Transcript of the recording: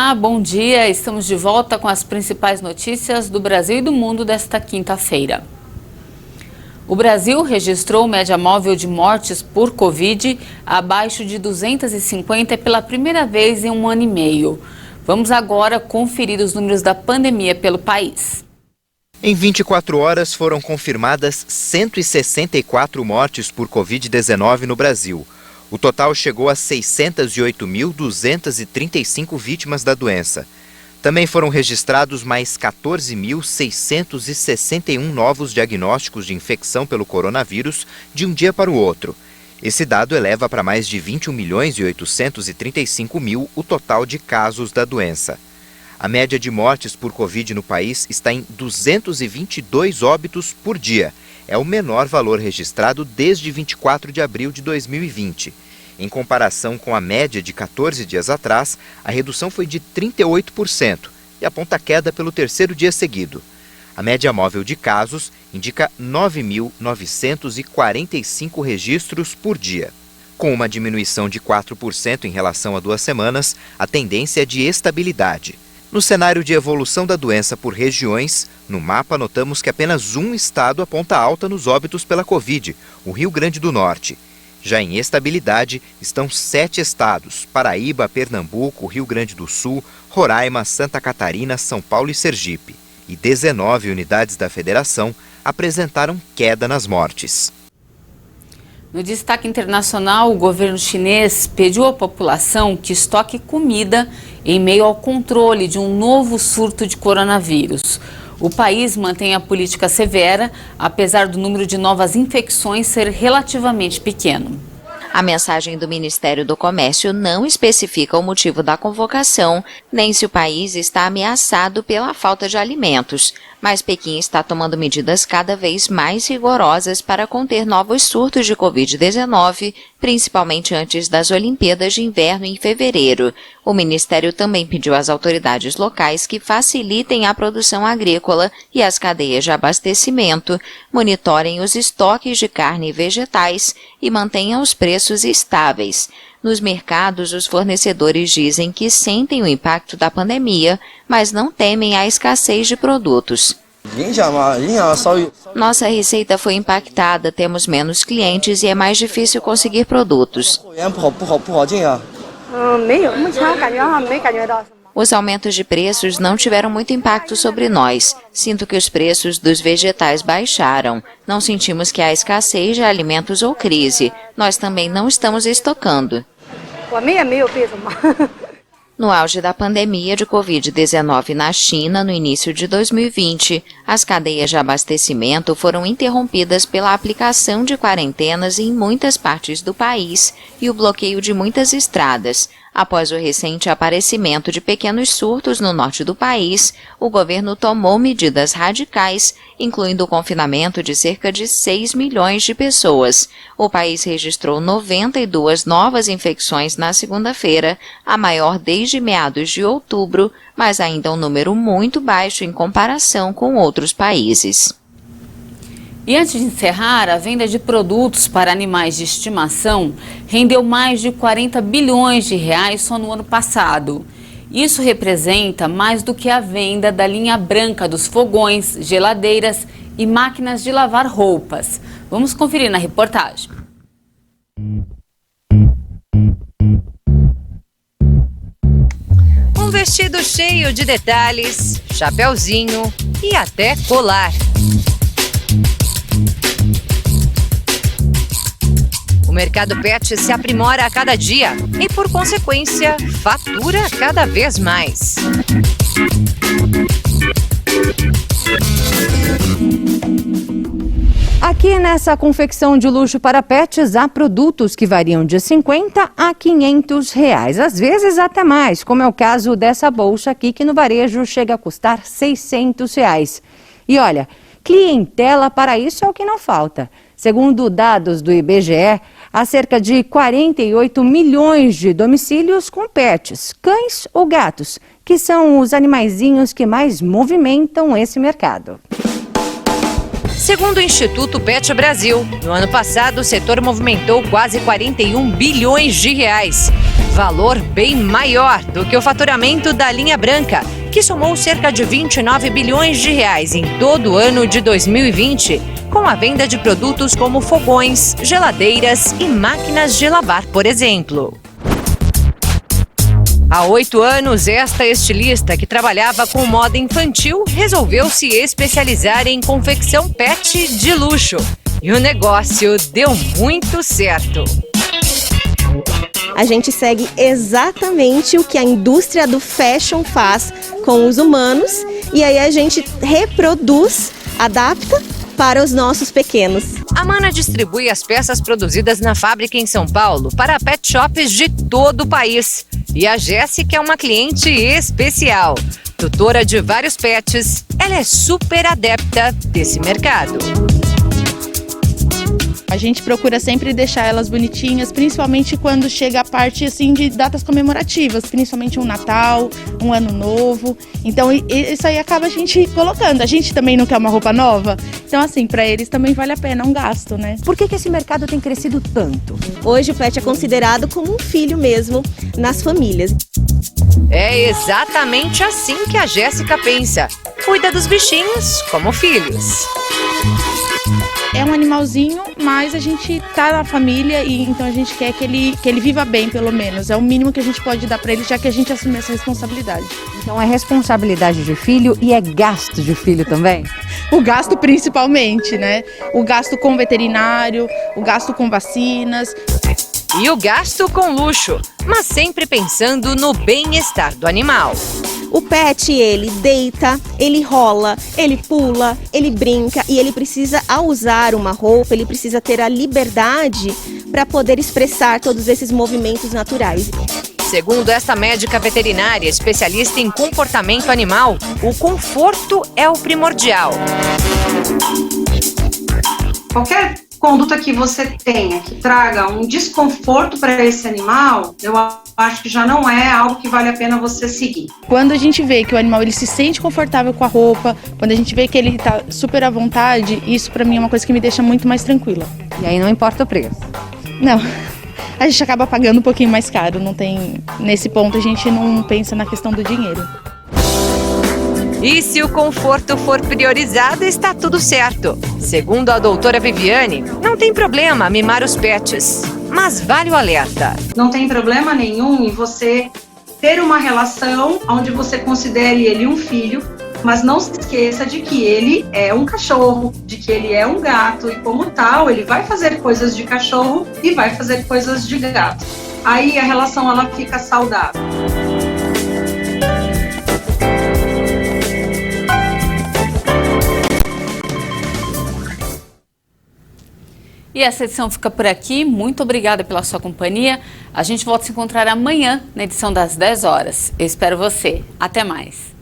Olá, bom dia. Estamos de volta com as principais notícias do Brasil e do mundo desta quinta-feira. O Brasil registrou média móvel de mortes por Covid abaixo de 250 pela primeira vez em um ano e meio. Vamos agora conferir os números da pandemia pelo país. Em 24 horas foram confirmadas 164 mortes por Covid-19 no Brasil. O total chegou a 608.235 vítimas da doença. Também foram registrados mais 14.661 novos diagnósticos de infecção pelo coronavírus de um dia para o outro. Esse dado eleva para mais de 21.835.000 o total de casos da doença. A média de mortes por Covid no país está em 222 óbitos por dia. É o menor valor registrado desde 24 de abril de 2020. Em comparação com a média de 14 dias atrás, a redução foi de 38% e aponta queda pelo terceiro dia seguido. A média móvel de casos indica 9.945 registros por dia. Com uma diminuição de 4% em relação a 2 semanas, a tendência é de estabilidade. No cenário de evolução da doença por regiões, no mapa notamos que apenas um estado aponta alta nos óbitos pela Covid, o Rio Grande do Norte. Já em estabilidade estão 7 estados, Paraíba, Pernambuco, Rio Grande do Sul, Roraima, Santa Catarina, São Paulo e Sergipe. E 19 unidades da federação apresentaram queda nas mortes. No destaque internacional, o governo chinês pediu à população que estoque comida em meio ao controle de um novo surto de coronavírus. O país mantém a política severa, apesar do número de novas infecções ser relativamente pequeno. A mensagem do Ministério do Comércio não especifica o motivo da convocação, nem se o país está ameaçado pela falta de alimentos, mas Pequim está tomando medidas cada vez mais rigorosas para conter novos surtos de Covid-19, principalmente antes das Olimpíadas de Inverno em fevereiro. O Ministério também pediu às autoridades locais que facilitem a produção agrícola e as cadeias de abastecimento, monitorem os estoques de carne e vegetais e mantenham os preços estáveis. Nos mercados, os fornecedores dizem que sentem o impacto da pandemia, mas não temem a escassez de produtos. Nossa receita foi impactada, temos menos clientes e é mais difícil conseguir produtos. Os aumentos de preços não tiveram muito impacto sobre nós. Sinto que os preços dos vegetais baixaram. Não sentimos que há escassez de alimentos ou crise. Nós também não estamos estocando. No auge da pandemia de Covid-19 na China, no início de 2020, as cadeias de abastecimento foram interrompidas pela aplicação de quarentenas em muitas partes do país e o bloqueio de muitas estradas. Após o recente aparecimento de pequenos surtos no norte do país, o governo tomou medidas radicais, incluindo o confinamento de cerca de 6 milhões de pessoas. O país registrou 92 novas infecções na segunda-feira, a maior desde meados de outubro, mas ainda um número muito baixo em comparação com outros países. E antes de encerrar, a venda de produtos para animais de estimação rendeu mais de 40 bilhões de reais só no ano passado. Isso representa mais do que a venda da linha branca dos fogões, geladeiras e máquinas de lavar roupas. Vamos conferir na reportagem. Um vestido cheio de detalhes, chapeuzinho e até colar. O mercado pet se aprimora a cada dia e, por consequência, fatura cada vez mais. Aqui nessa confecção de luxo para pets, há produtos que variam de 50 a 500 reais, às vezes até mais, como é o caso dessa bolsa aqui, que no varejo chega a custar 600 reais. E olha, clientela para isso é o que não falta. Segundo dados do IBGE, há cerca de 48 milhões de domicílios com pets, cães ou gatos, que são os animaizinhos que mais movimentam esse mercado. Segundo o Instituto Pet Brasil, no ano passado o setor movimentou quase 41 bilhões de reais, valor bem maior do que o faturamento da linha branca, que somou cerca de 29 bilhões de reais em todo o ano de 2020, com a venda de produtos como fogões, geladeiras e máquinas de lavar, por exemplo. Há 8 anos, esta estilista, que trabalhava com moda infantil, resolveu se especializar em confecção pet de luxo. E o negócio deu muito certo. A gente segue exatamente o que a indústria do fashion faz com os humanos e aí a gente reproduz, adapta para os nossos pequenos. A Mana distribui as peças produzidas na fábrica em São Paulo para pet shops de todo o país. E a Jéssica é uma cliente especial. Tutora de vários pets, ela é super adepta desse mercado. A gente procura sempre deixar elas bonitinhas, principalmente quando chega a parte assim de datas comemorativas, principalmente um Natal, um Ano Novo. Então isso aí acaba a gente colocando. A gente também não quer uma roupa nova, então assim, para eles também vale a pena um gasto, né? Por que esse mercado tem crescido tanto? Hoje o pet é considerado como um filho mesmo nas famílias. É exatamente assim que a Jéssica pensa. Cuida dos bichinhos como filhos. É um animalzinho, mas a gente tá na família e então a gente quer que ele viva bem, pelo menos. É o mínimo que a gente pode dar para ele, já que a gente assume essa responsabilidade. Então é responsabilidade de filho e é gasto de filho também? O gasto principalmente, né? O gasto com veterinário, o gasto com vacinas. E o gasto com luxo, mas sempre pensando no bem-estar do animal. O pet, ele deita, ele rola, ele pula, ele brinca e ele precisa, ao usar uma roupa, ele precisa ter a liberdade para poder expressar todos esses movimentos naturais. Segundo esta médica veterinária especialista em comportamento animal, o conforto é o primordial. Qualquer conduta que você tenha que traga um desconforto para esse animal, eu acho que já não é algo que vale a pena você seguir. Quando a gente vê que o animal ele se sente confortável com a roupa, quando a gente vê que ele está super à vontade, isso para mim é uma coisa que me deixa muito mais tranquila. E aí não importa o preço? Não, a gente acaba pagando um pouquinho mais caro, não tem, nesse ponto a gente não pensa na questão do dinheiro. E se o conforto for priorizado, está tudo certo. Segundo a doutora Viviane, não tem problema mimar os pets, mas vale o alerta. Não tem problema nenhum em você ter uma relação onde você considere ele um filho, mas não se esqueça de que ele é um cachorro, de que ele é um gato e como tal, ele vai fazer coisas de cachorro e vai fazer coisas de gato. Aí a relação ela fica saudável. E essa edição fica por aqui. Muito obrigada pela sua companhia. A gente volta a se encontrar amanhã na edição das 10 horas. Eu espero você. Até mais.